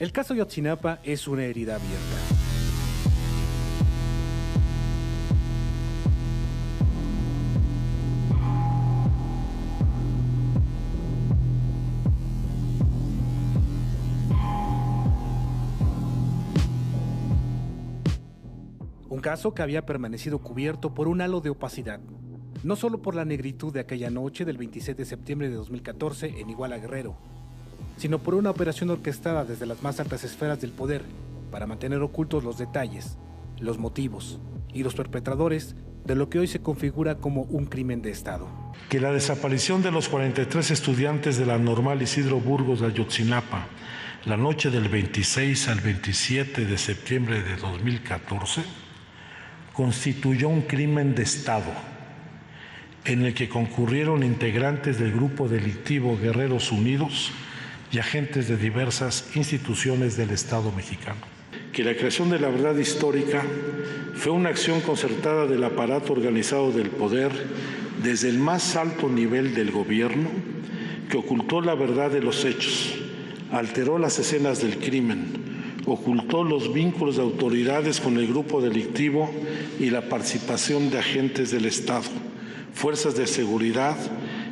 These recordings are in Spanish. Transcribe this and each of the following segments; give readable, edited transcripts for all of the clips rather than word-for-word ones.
El caso Ayotzinapa es una herida abierta. Un caso que había permanecido cubierto por un halo de opacidad, no solo por la negritud de aquella noche del 26 de septiembre de 2014 en Iguala Guerrero, sino por una operación orquestada desde las más altas esferas del poder para mantener ocultos los detalles, los motivos y los perpetradores de lo que hoy se configura como un crimen de Estado. Que la desaparición de los 43 estudiantes de la Normal Isidro Burgos de Ayotzinapa, la noche del 26 al 27 de septiembre de 2014, constituyó un crimen de Estado en el que concurrieron integrantes del grupo delictivo Guerreros Unidos y agentes de diversas instituciones del Estado mexicano. Que la creación de la verdad histórica fue una acción concertada del aparato organizado del poder desde el más alto nivel del gobierno, que ocultó la verdad de los hechos, alteró las escenas del crimen, ocultó los vínculos de autoridades con el grupo delictivo y la participación de agentes del Estado, fuerzas de seguridad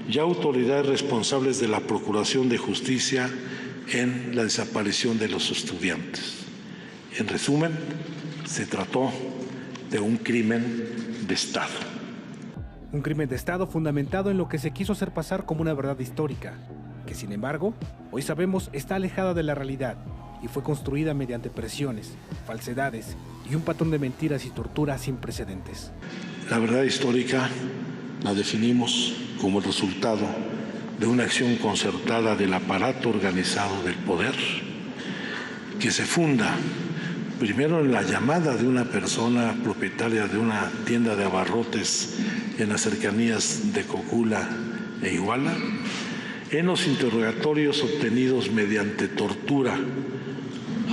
y autoridades responsables de la Procuración de Justicia en la desaparición de los estudiantes. En resumen, se trató de un crimen de Estado. Un crimen de Estado fundamentado en lo que se quiso hacer pasar como una verdad histórica, que sin embargo, hoy sabemos está alejada de la realidad y fue construida mediante presiones, falsedades y un patrón de mentiras y tortura sin precedentes. La verdad histórica la definimos como el resultado de una acción concertada del aparato organizado del poder, que se funda primero en la llamada de una persona propietaria de una tienda de abarrotes en las cercanías de Cocula e Iguala, en los interrogatorios obtenidos mediante tortura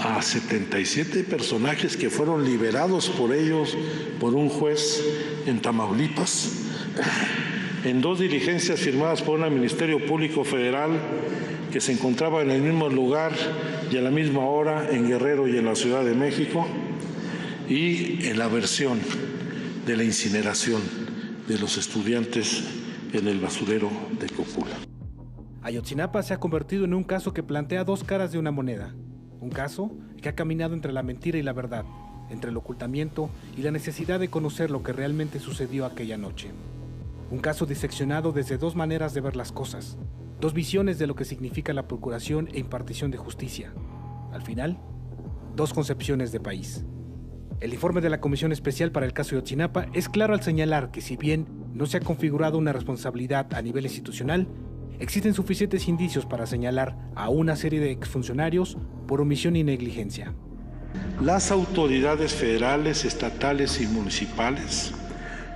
a 77 personajes que fueron liberados por ellos por un juez en Tamaulipas, en 2 diligencias firmadas por un Ministerio Público Federal que se encontraba en el mismo lugar y a la misma hora en Guerrero y en la Ciudad de México, y en la versión de la incineración de los estudiantes en el basurero de Cocula. Ayotzinapa se ha convertido en un caso que plantea 2 caras de una moneda. Un caso que ha caminado entre la mentira y la verdad, entre el ocultamiento y la necesidad de conocer lo que realmente sucedió aquella noche. Un caso diseccionado desde 2 maneras de ver las cosas, 2 visiones de lo que significa la procuración e impartición de justicia. Al final, 2 concepciones de país. El informe de la Comisión Especial para el caso Ayotzinapa es claro al señalar que si bien no se ha configurado una responsabilidad a nivel institucional, existen suficientes indicios para señalar a una serie de exfuncionarios por omisión y negligencia. Las autoridades federales, estatales y municipales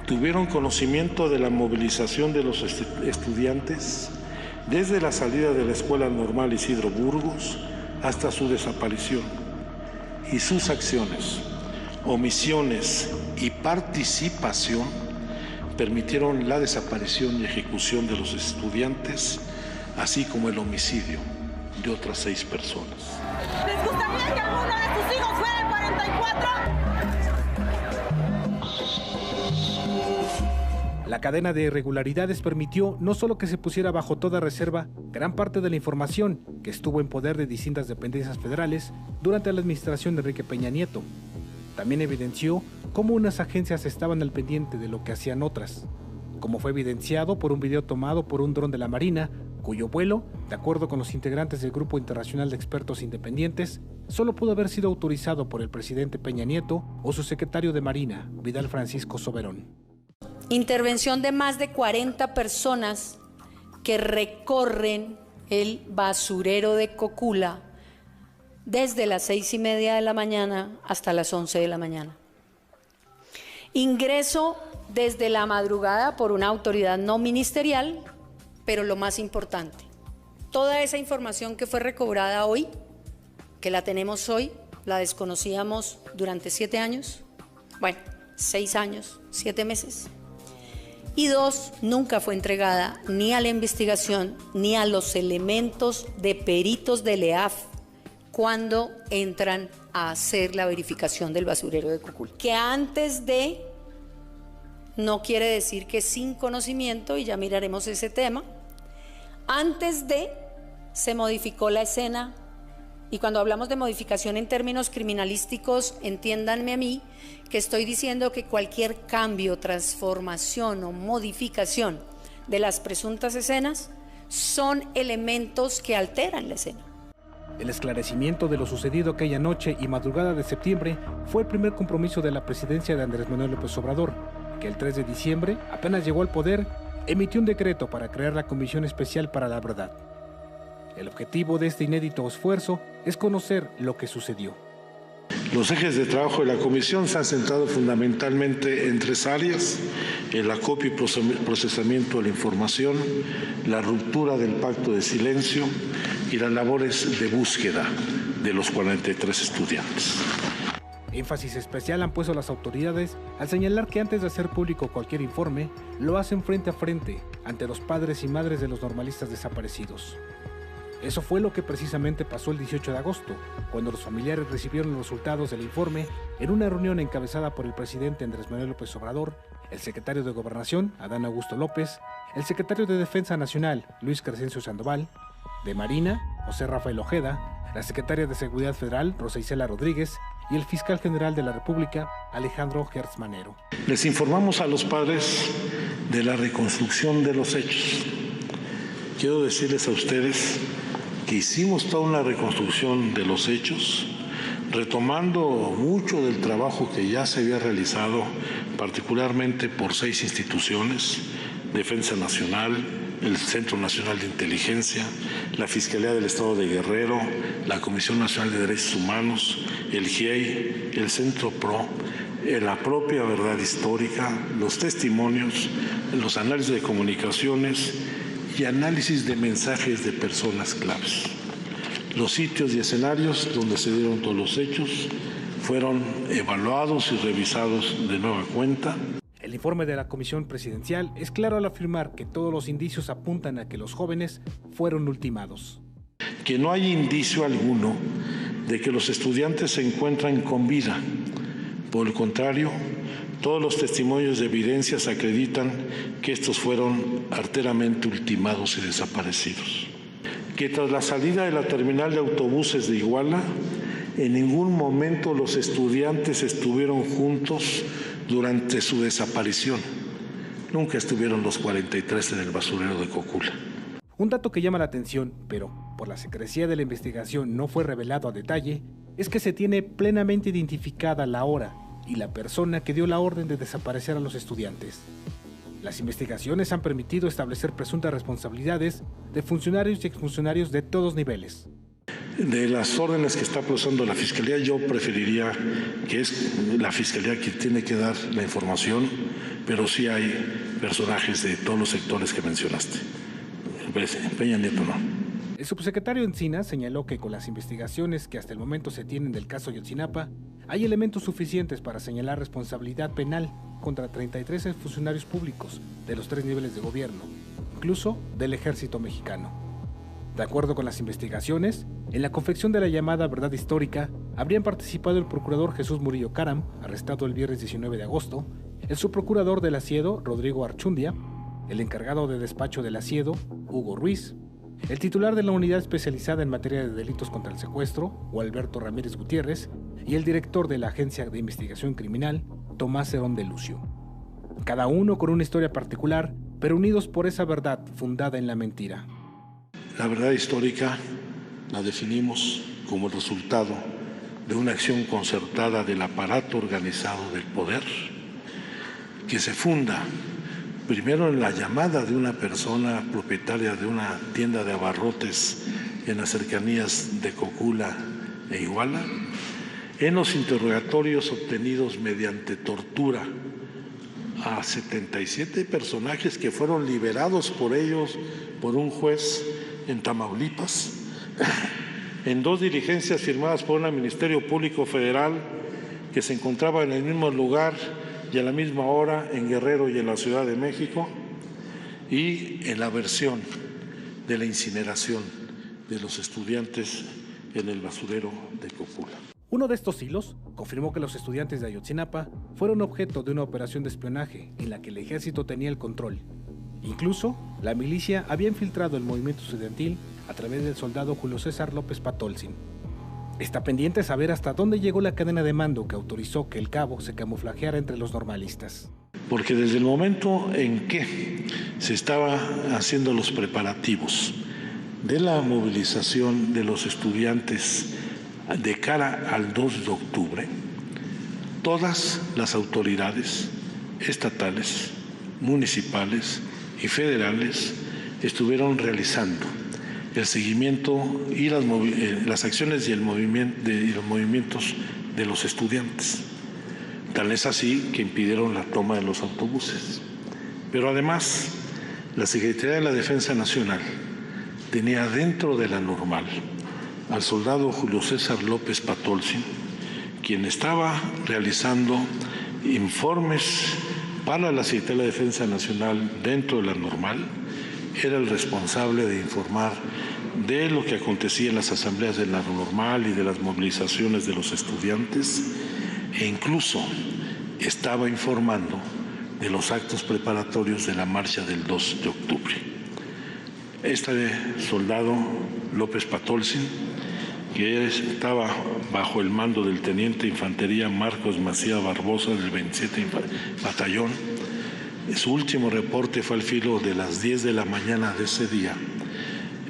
tuvieron conocimiento de la movilización de los estudiantes desde la salida de la Escuela Normal Isidro Burgos hasta su desaparición, y sus acciones, omisiones y participación permitieron la desaparición y ejecución de los estudiantes, así como el homicidio de otras 6 personas. ¿Les gustaría que alguno de sus hijos fuera el 44? La cadena de irregularidades permitió no solo que se pusiera bajo toda reserva gran parte de la información que estuvo en poder de distintas dependencias federales durante la administración de Enrique Peña Nieto, también evidenció cómo unas agencias estaban al pendiente de lo que hacían otras, como fue evidenciado por un video tomado por un dron de la Marina, cuyo vuelo, de acuerdo con los integrantes del Grupo Internacional de Expertos Independientes, solo pudo haber sido autorizado por el presidente Peña Nieto o su secretario de Marina, Vidal Francisco Soberón. Intervención de más de 40 personas que recorren el basurero de Cocula desde las 6:30 de la mañana hasta las 11 de la mañana. Ingreso desde la madrugada por una autoridad no ministerial, pero lo más importante, toda esa información que fue recobrada hoy, que la tenemos hoy, la desconocíamos durante 7 años, 6 años, 7 meses. Y 2, nunca fue entregada ni a la investigación ni a los elementos de peritos del EAF cuando entran a hacer la verificación del basurero de Cocula. Que antes de no quiere decir que sin conocimiento, y ya miraremos ese tema. Antes de se modificó la escena, y cuando hablamos de modificación en términos criminalísticos, entiéndanme a mí que estoy diciendo que cualquier cambio, transformación o modificación de las presuntas escenas son elementos que alteran la escena. El esclarecimiento de lo sucedido aquella noche y madrugada de septiembre fue el primer compromiso de la presidencia de Andrés Manuel López Obrador, que el 3 de diciembre, apenas llegó al poder, emitió un decreto para crear la Comisión Especial para la Verdad. El objetivo de este inédito esfuerzo es conocer lo que sucedió. Los ejes de trabajo de la comisión se han centrado fundamentalmente en 3 áreas: el acopio y procesamiento de la información, la ruptura del pacto de silencio y las labores de búsqueda de los 43 estudiantes. Énfasis especial han puesto las autoridades al señalar que antes de hacer público cualquier informe, lo hacen frente a frente ante los padres y madres de los normalistas desaparecidos. Eso fue lo que precisamente pasó el 18 de agosto, cuando los familiares recibieron los resultados del informe en una reunión encabezada por el presidente Andrés Manuel López Obrador, el secretario de Gobernación, Adán Augusto López, el secretario de Defensa Nacional, Luis Crescencio Sandoval, de Marina, José Rafael Ojeda, la secretaria de Seguridad Federal, Rosa Isela Rodríguez, y el fiscal general de la República, Alejandro Gertz Manero. Les informamos a los padres de la reconstrucción de los hechos. Quiero decirles a ustedes que hicimos toda una reconstrucción de los hechos, retomando mucho del trabajo que ya se había realizado, particularmente por 6 instituciones: Defensa Nacional, el Centro Nacional de Inteligencia, la Fiscalía del Estado de Guerrero, la Comisión Nacional de Derechos Humanos, el GIEI, el Centro PRO, la propia verdad histórica, los testimonios, los análisis de comunicaciones y análisis de mensajes de personas claves. Los sitios y escenarios donde se dieron todos los hechos fueron evaluados y revisados de nueva cuenta. El informe de la Comisión Presidencial es claro al afirmar que todos los indicios apuntan a que los jóvenes fueron ultimados. Que no hay indicio alguno de que los estudiantes se encuentran con vida. Por el contrario, todos los testimonios de evidencias acreditan que estos fueron arteramente ultimados y desaparecidos. Que tras la salida de la terminal de autobuses de Iguala, en ningún momento los estudiantes estuvieron juntos durante su desaparición. Nunca estuvieron los 43 en el basurero de Cocula. Un dato que llama la atención, pero por la secrecía de la investigación no fue revelado a detalle, es que se tiene plenamente identificada la hora y la persona que dio la orden de desaparecer a los estudiantes. Las investigaciones han permitido establecer presuntas responsabilidades de funcionarios y exfuncionarios de todos niveles. De las órdenes que está procesando la Fiscalía, yo preferiría que es la Fiscalía quien tiene que dar la información, pero sí hay personajes de todos los sectores que mencionaste. Peña Nieto no. El subsecretario Encinas señaló que con las investigaciones que hasta el momento se tienen del caso Ayotzinapa, hay elementos suficientes para señalar responsabilidad penal contra 33 funcionarios públicos de los 3 niveles de gobierno, incluso del Ejército Mexicano. De acuerdo con las investigaciones, en la confección de la llamada verdad histórica habrían participado el procurador Jesús Murillo Caram, arrestado el viernes 19 de agosto, el subprocurador del Asiedo, Rodrigo Archundia, el encargado de despacho del Asiedo, Hugo Ruiz, el titular de la unidad especializada en materia de delitos contra el secuestro, Gualberto Ramírez Gutiérrez, y el director de la Agencia de Investigación Criminal, Tomás Herón de Lucio. Cada uno con una historia particular, pero unidos por esa verdad fundada en la mentira. La verdad histórica la definimos como el resultado de una acción concertada del aparato organizado del poder, que se funda primero en la llamada de una persona propietaria de una tienda de abarrotes en las cercanías de Cocula e Iguala, en los interrogatorios obtenidos mediante tortura a 77 personajes que fueron liberados por ellos por un juez en Tamaulipas, en 2 diligencias firmadas por el Ministerio Público Federal que se encontraba en el mismo lugar y a la misma hora en Guerrero y en la Ciudad de México, y en la versión de la incineración de los estudiantes en el basurero de Copula. Uno de estos hilos confirmó que los estudiantes de Ayotzinapa fueron objeto de una operación de espionaje en la que el ejército tenía el control. Incluso, la milicia había infiltrado el movimiento estudiantil a través del soldado Julio César López Patolzin. Está pendiente saber hasta dónde llegó la cadena de mando que autorizó que el cabo se camuflajeara entre los normalistas. Porque desde el momento en que se estaba haciendo los preparativos de la movilización de los estudiantes de cara al 2 de octubre, todas las autoridades estatales, municipales y federales estuvieron realizando el seguimiento y las acciones y los movimientos de los estudiantes. Tal es así que impidieron la toma de los autobuses. Pero además, la Secretaría de la Defensa Nacional tenía dentro de la normal al soldado Julio César López Patolzin, quien estaba realizando informes para la Secretaría de la Defensa Nacional dentro de la normal. Era el responsable de informar de lo que acontecía en las asambleas de la normal y de las movilizaciones de los estudiantes, e incluso estaba informando de los actos preparatorios de la marcha del 2 de octubre. Este soldado López Patolzin, que estaba bajo el mando del teniente de infantería Marcos Macía Barbosa del 27 Batallón, su último reporte fue al filo de las 10 de la mañana de ese día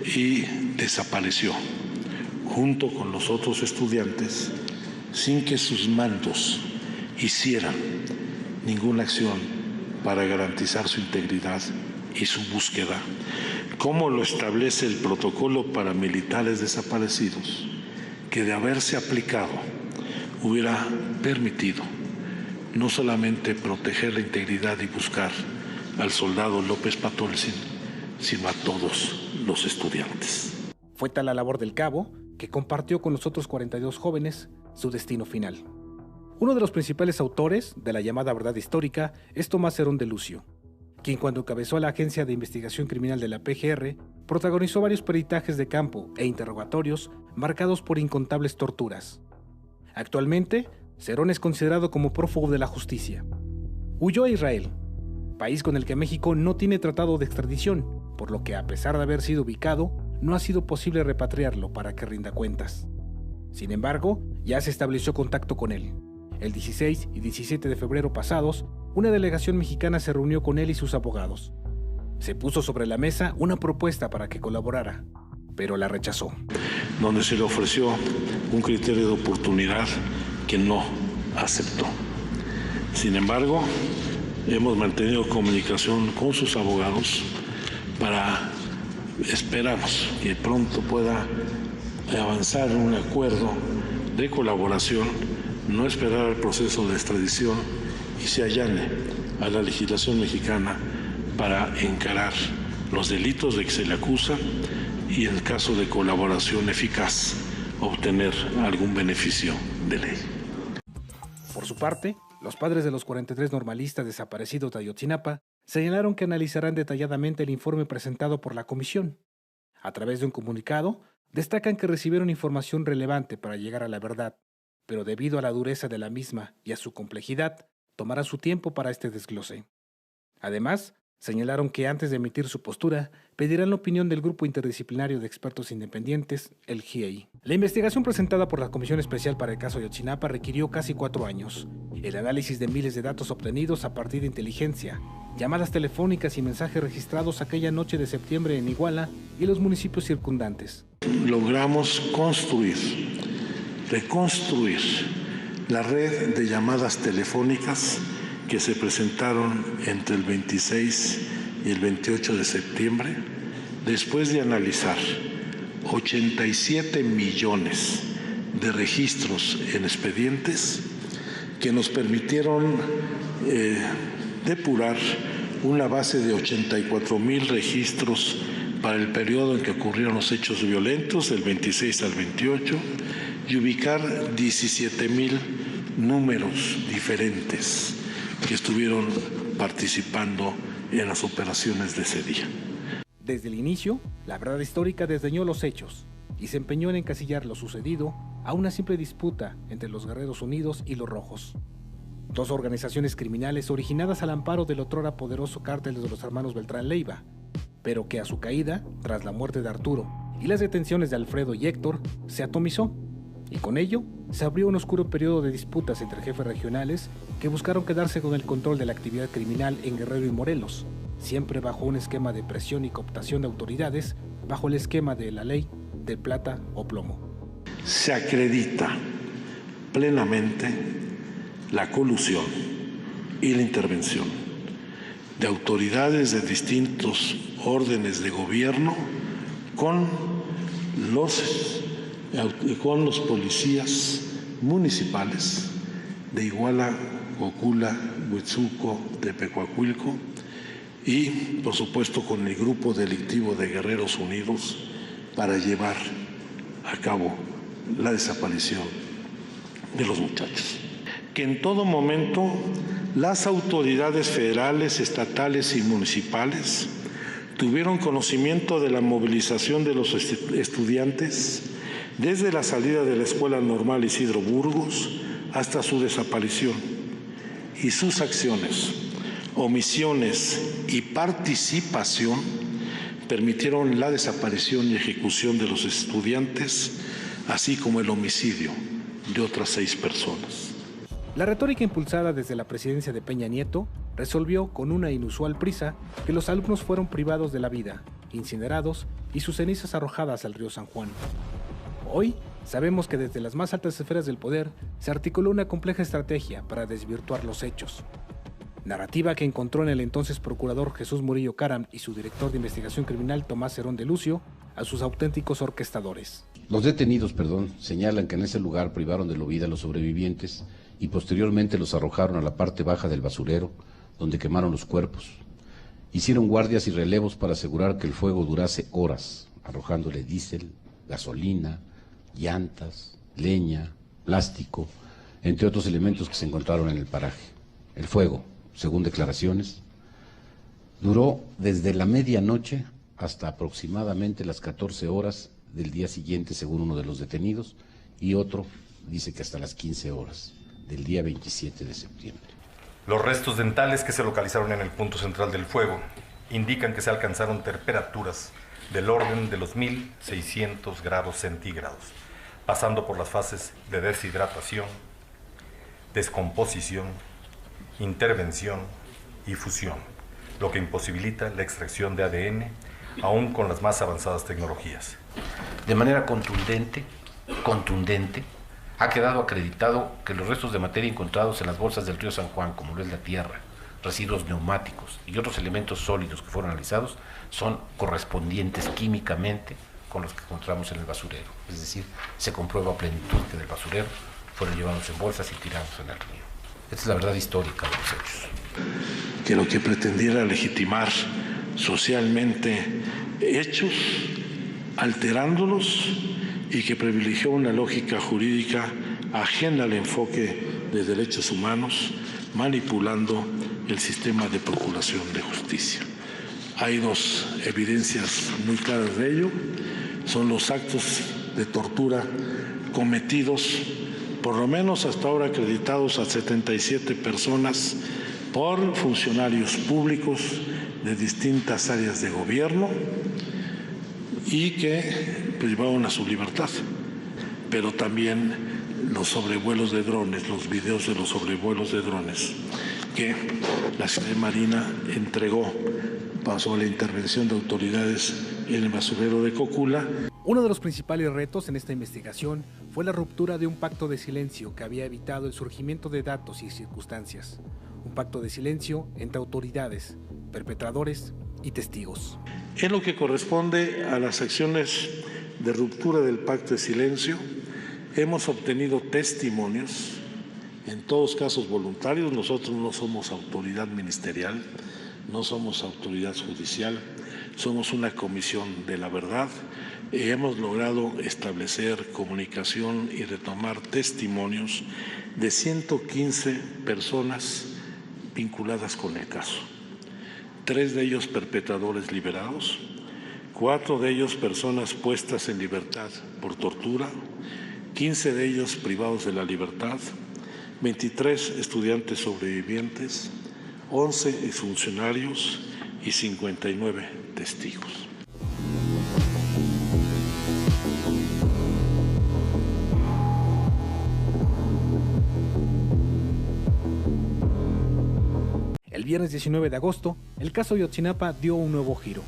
y desapareció junto con los otros estudiantes sin que sus mandos hicieran ninguna acción para garantizar su integridad y su búsqueda, como lo establece el protocolo para militares desaparecidos, que de haberse aplicado hubiera permitido no solamente proteger la integridad y buscar al soldado López Patolzin, sino a todos los estudiantes. Fue tal la labor del cabo que compartió con los otros 42 jóvenes su destino final. Uno de los principales autores de la llamada verdad histórica es Tomás Herón de Lucio, quien cuando encabezó a la Agencia de Investigación Criminal de la PGR, protagonizó varios peritajes de campo e interrogatorios marcados por incontables torturas. Actualmente, Herón es considerado como prófugo de la justicia. Huyó a Israel, país con el que México no tiene tratado de extradición, por lo que a pesar de haber sido ubicado, no ha sido posible repatriarlo para que rinda cuentas. Sin embargo, ya se estableció contacto con él. El 16 y 17 de febrero pasados, una delegación mexicana se reunió con él y sus abogados. Se puso sobre la mesa una propuesta para que colaborara, pero la rechazó. Donde se le ofreció un criterio de oportunidad que no aceptó. Sin embargo, hemos mantenido comunicación con sus abogados para esperamos que pronto pueda avanzar un acuerdo de colaboración, no esperar al proceso de extradición y se allane a la legislación mexicana para encarar los delitos de que se le acusa y en caso de colaboración eficaz obtener algún beneficio de ley. Por su parte, los padres de los 43 normalistas desaparecidos de Ayotzinapa señalaron que analizarán detalladamente el informe presentado por la comisión. A través de un comunicado, destacan que recibieron información relevante para llegar a la verdad, pero debido a la dureza de la misma y a su complejidad, tomará su tiempo para este desglose. Además, señalaron que antes de emitir su postura, pedirán la opinión del Grupo Interdisciplinario de Expertos Independientes, el GIEI. La investigación presentada por la Comisión Especial para el caso Ayotzinapa requirió casi 4 años. El análisis de miles de datos obtenidos a partir de inteligencia, llamadas telefónicas y mensajes registrados aquella noche de septiembre en Iguala y los municipios circundantes. Logramos reconstruir la red de llamadas telefónicas que se presentaron entre el 26 y el 28 de septiembre, después de analizar 87 millones de registros en expedientes que nos permitieron depurar una base de 84,000 registros para el periodo en que ocurrieron los hechos violentos, del 26 al 28, y ubicar 17,000 números diferentes que estuvieron participando en las operaciones de ese día. Desde el inicio, la verdad histórica desdeñó los hechos y se empeñó en encasillar lo sucedido a una simple disputa entre los Guerreros Unidos y los Rojos, dos organizaciones criminales originadas al amparo del otrora poderoso cártel de los hermanos Beltrán Leiva, pero que a su caída, tras la muerte de Arturo y las detenciones de Alfredo y Héctor, se atomizó, y con ello se abrió un oscuro periodo de disputas entre jefes regionales que buscaron quedarse con el control de la actividad criminal en Guerrero y Morelos, siempre bajo un esquema de presión y cooptación de autoridades, bajo el esquema de la ley de plata o plomo. Se acredita plenamente la colusión y la intervención de autoridades de distintos órdenes de gobierno con los policías municipales de Iguala, Cocula, Huitzuco, Tepecuacuilco y, por supuesto, con el grupo delictivo de Guerreros Unidos para llevar a cabo la desaparición de los muchachos. Que en todo momento las autoridades federales, estatales y municipales tuvieron conocimiento de la movilización de los estudiantes desde la salida de la Escuela Normal Isidro Burgos hasta su desaparición, y sus acciones, omisiones y participación permitieron la desaparición y ejecución de los estudiantes, así como el homicidio de otras 6 personas. La retórica impulsada desde la presidencia de Peña Nieto resolvió con una inusual prisa que los alumnos fueron privados de la vida, incinerados y sus cenizas arrojadas al río San Juan. Hoy sabemos que desde las más altas esferas del poder se articuló una compleja estrategia para desvirtuar los hechos. Narrativa que encontró en el entonces procurador Jesús Murillo Caram y su director de investigación criminal Tomás Herón de Lucio a sus auténticos orquestadores. Los detenidos, señalan que en ese lugar privaron de la vida a los sobrevivientes y posteriormente los arrojaron a la parte baja del basurero, donde quemaron los cuerpos. Hicieron guardias y relevos para asegurar que el fuego durase horas, arrojándole diésel, gasolina, llantas, leña, plástico, entre otros elementos que se encontraron en el paraje. El fuego, según declaraciones, duró desde la medianoche hasta aproximadamente las 14 horas del día siguiente, según uno de los detenidos, y otro dice que hasta las 15 horas del día 27 de septiembre. Los restos dentales que se localizaron en el punto central del fuego indican que se alcanzaron temperaturas del orden de los 1600 grados centígrados, pasando por las fases de deshidratación, descomposición, intervención y fusión, lo que imposibilita la extracción de ADN, aún con las más avanzadas tecnologías. De manera contundente, ha quedado acreditado que los restos de materia encontrados en las bolsas del río San Juan, como lo es la tierra, residuos neumáticos y otros elementos sólidos que fueron analizados, son correspondientes químicamente con los que encontramos en el basurero. Es decir, se comprueba a plenitud que del basurero fueron llevados en bolsas y tirados en el río. Esta es la verdad histórica de los hechos. Que lo que pretendiera legitimar socialmente hechos, alterándolos, y que privilegió una lógica jurídica ajena al enfoque de derechos humanos, manipulando el sistema de procuración de justicia. Hay 2 evidencias muy claras de ello, son los actos de tortura cometidos, por lo menos hasta ahora acreditados a 77 personas por funcionarios públicos de distintas áreas de gobierno y que privaron a su libertad, pero también los sobrevuelos de drones, los videos de los sobrevuelos de drones que la Secretaría de Marina entregó bajo la intervención de autoridades en el basurero de Cocula. Uno de los principales retos en esta investigación fue la ruptura de un pacto de silencio que había evitado el surgimiento de datos y circunstancias. Un pacto de silencio entre autoridades, perpetradores y testigos. En lo que corresponde a las acciones de ruptura del pacto de silencio, hemos obtenido testimonios, en todos casos voluntarios. Nosotros no somos autoridad ministerial, no somos autoridad judicial, somos una comisión de la verdad. Hemos logrado establecer comunicación y retomar testimonios de 115 personas vinculadas con el caso. 3 de ellos perpetradores liberados, 4 de ellos personas puestas en libertad por tortura, 15 de ellos privados de la libertad, 23 estudiantes sobrevivientes, 11 exfuncionarios y 59 testigos. El viernes 19 de agosto, el caso Ayotzinapa dio un nuevo giro.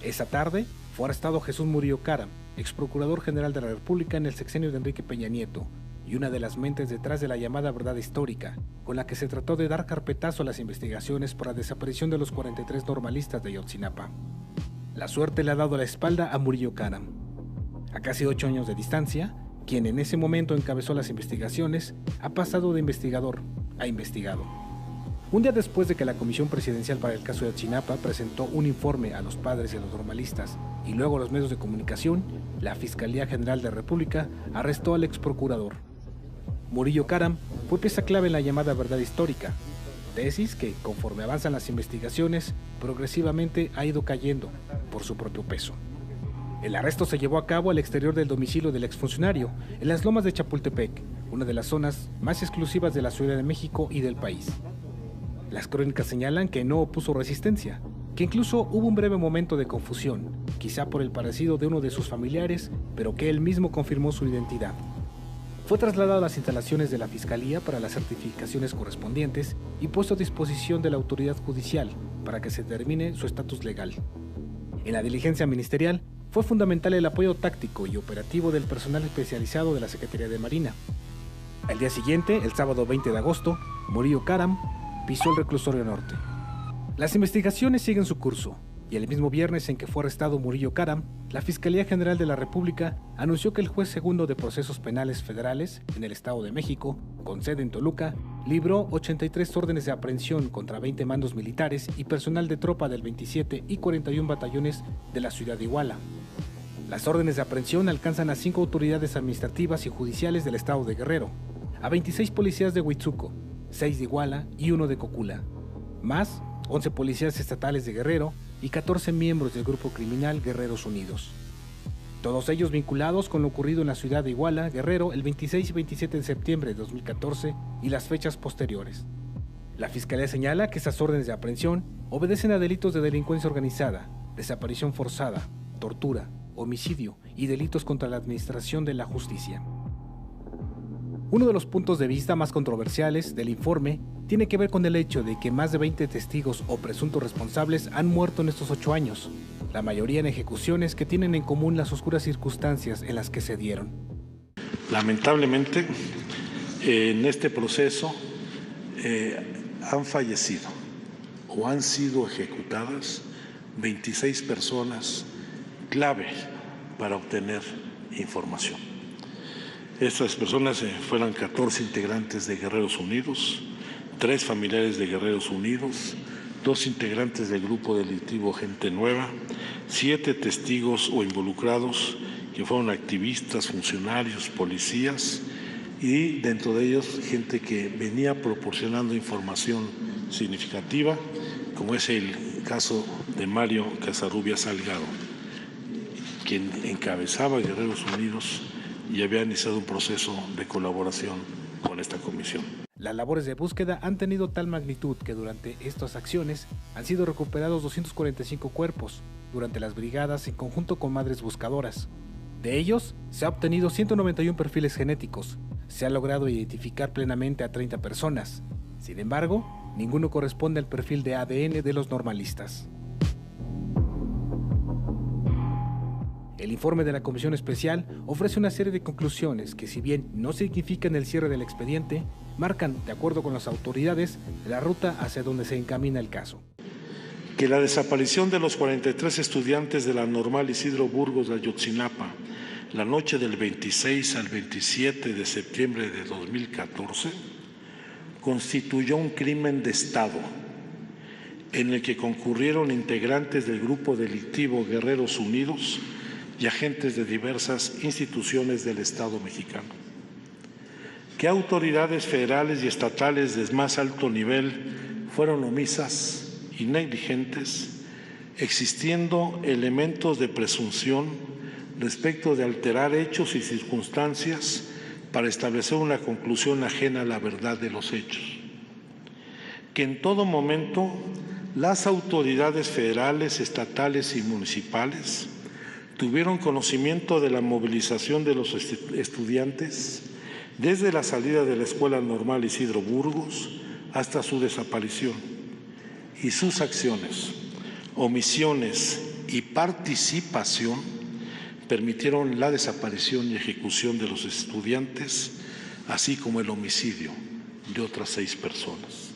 Esa tarde fue arrestado Jesús Murillo Caram, ex procurador general de la República en el sexenio de Enrique Peña Nieto, y una de las mentes detrás de la llamada verdad histórica, con la que se trató de dar carpetazo a las investigaciones por la desaparición de los 43 normalistas de Ayotzinapa. La suerte le ha dado la espalda a Murillo Caram. A casi 8 años de distancia, quien en ese momento encabezó las investigaciones, ha pasado de investigador a investigado. Un día después de que la Comisión Presidencial para el caso de Ayotzinapa presentó un informe a los padres de los normalistas y luego a los medios de comunicación, la Fiscalía General de la República arrestó al ex procurador. Murillo Caram fue pieza clave en la llamada verdad histórica, tesis que, conforme avanzan las investigaciones, progresivamente ha ido cayendo por su propio peso. El arresto se llevó a cabo al exterior del domicilio del exfuncionario, en las lomas de Chapultepec, una de las zonas más exclusivas de la Ciudad de México y del país. Las crónicas señalan que no opuso resistencia, que incluso hubo un breve momento de confusión, quizá por el parecido de uno de sus familiares, pero que él mismo confirmó su identidad. Fue trasladado a las instalaciones de la Fiscalía para las certificaciones correspondientes y puesto a disposición de la autoridad judicial para que se determine su estatus legal. En la diligencia ministerial fue fundamental el apoyo táctico y operativo del personal especializado de la Secretaría de Marina. Al día siguiente, el sábado 20 de agosto, Murillo Caram pisó el reclusorio norte. Las investigaciones siguen su curso, y el mismo viernes en que fue arrestado Murillo Caram, la Fiscalía General de la República anunció que el juez segundo de procesos penales federales en el Estado de México, con sede en Toluca, libró 83 órdenes de aprehensión contra 20 mandos militares y personal de tropa del 27 y 41 batallones de la ciudad de Iguala. Las órdenes de aprehensión alcanzan a 5 autoridades administrativas y judiciales del Estado de Guerrero, a 26 policías de Huitzuco, 6 de Iguala y 1 de Cocula, más 11 policías estatales de Guerrero y 14 miembros del grupo criminal Guerreros Unidos. Todos ellos vinculados con lo ocurrido en la ciudad de Iguala, Guerrero, el 26 y 27 de septiembre de 2014 y las fechas posteriores. La Fiscalía señala que esas órdenes de aprehensión obedecen a delitos de delincuencia organizada, desaparición forzada, tortura, homicidio y delitos contra la administración de la justicia. Uno de los puntos de vista más controversiales del informe tiene que ver con el hecho de que más de 20 testigos o presuntos responsables han muerto en estos 8 años, la mayoría en ejecuciones que tienen en común las oscuras circunstancias en las que se dieron. Lamentablemente, en este proceso han fallecido o han sido ejecutadas 26 personas clave para obtener información. Estas personas fueron 14 integrantes de Guerreros Unidos, 3 familiares de Guerreros Unidos, 2 integrantes del grupo delictivo Gente Nueva, 7 testigos o involucrados que fueron activistas, funcionarios, policías y dentro de ellos gente que venía proporcionando información significativa, como es el caso de Mario Casarrubia Salgado, quien encabezaba Guerreros Unidos y había iniciado un proceso de colaboración con esta comisión. Las labores de búsqueda han tenido tal magnitud que durante estas acciones han sido recuperados 245 cuerpos durante las brigadas en conjunto con madres buscadoras. De ellos, se ha obtenido 191 perfiles genéticos, se ha logrado identificar plenamente a 30 personas. Sin embargo, ninguno corresponde al perfil de ADN de los normalistas. El informe de la Comisión Especial ofrece una serie de conclusiones que, si bien no significan el cierre del expediente, marcan, de acuerdo con las autoridades, la ruta hacia donde se encamina el caso. Que la desaparición de los 43 estudiantes de la Normal Isidro Burgos de Ayotzinapa, la noche del 26 al 27 de septiembre de 2014, constituyó un crimen de Estado en el que concurrieron integrantes del grupo delictivo Guerreros Unidos y agentes de diversas instituciones del Estado mexicano. Que autoridades federales y estatales de más alto nivel fueron omisas y negligentes existiendo elementos de presunción respecto de alterar hechos y circunstancias para establecer una conclusión ajena a la verdad de los hechos. Que en todo momento las autoridades federales, estatales y municipales tuvieron conocimiento de la movilización de los estudiantes desde la salida de la Escuela Normal Isidro Burgos hasta su desaparición, y sus acciones, omisiones y participación permitieron la desaparición y ejecución de los estudiantes, así como el homicidio de otras 6 personas.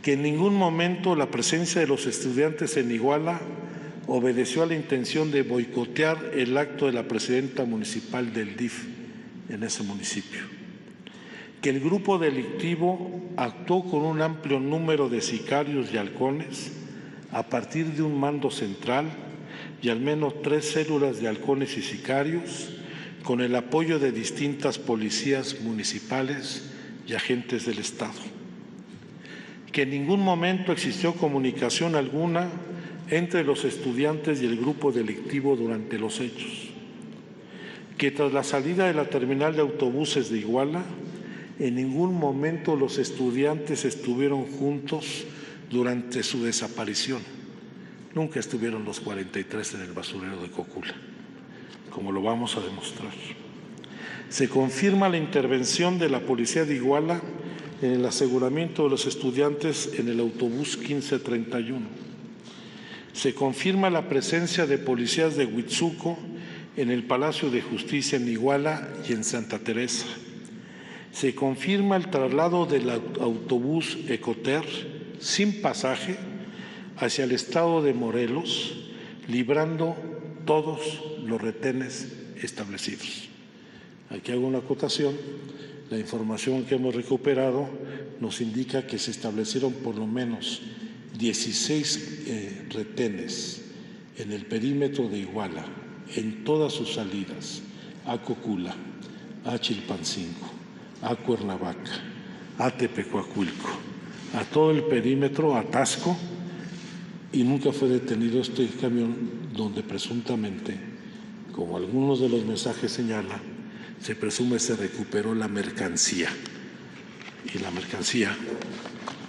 Que en ningún momento la presencia de los estudiantes en Iguala obedeció a la intención de boicotear el acto de la presidenta municipal del DIF en ese municipio. Que el grupo delictivo actuó con un amplio número de sicarios y halcones a partir de un mando central y al menos 3 células de halcones y sicarios con el apoyo de distintas policías municipales y agentes del Estado. Que en ningún momento existió comunicación alguna entre los estudiantes y el grupo delictivo durante los hechos. Que tras la salida de la terminal de autobuses de Iguala, en ningún momento los estudiantes estuvieron juntos durante su desaparición. Nunca estuvieron los 43 en el basurero de Cocula, como lo vamos a demostrar. Se confirma la intervención de la policía de Iguala en el aseguramiento de los estudiantes en el autobús 1531. Se confirma la presencia de policías de Huitzuco en el Palacio de Justicia en Iguala y en Santa Teresa. Se confirma el traslado del autobús Ecoter sin pasaje hacia el estado de Morelos, librando todos los retenes establecidos. Aquí hago una acotación. La información que hemos recuperado nos indica que se establecieron por lo menos 16 retenes en el perímetro de Iguala, en todas sus salidas, a Cocula, a Chilpancingo, a Cuernavaca, a Tepecuacuilco, a todo el perímetro, a Tasco, y nunca fue detenido este camión donde presuntamente, como algunos de los mensajes señalan, se presume se recuperó la mercancía, y la mercancía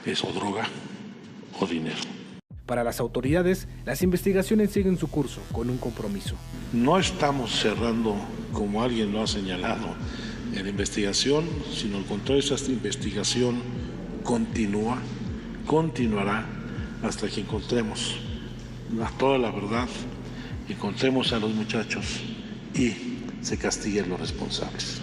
es o droga o dinero. Para las autoridades, las investigaciones siguen su curso con un compromiso. No estamos cerrando, como alguien lo ha señalado, en la investigación, sino al contrario, esta investigación continuará hasta que encontremos toda la verdad, encontremos a los muchachos y se castiguen los responsables.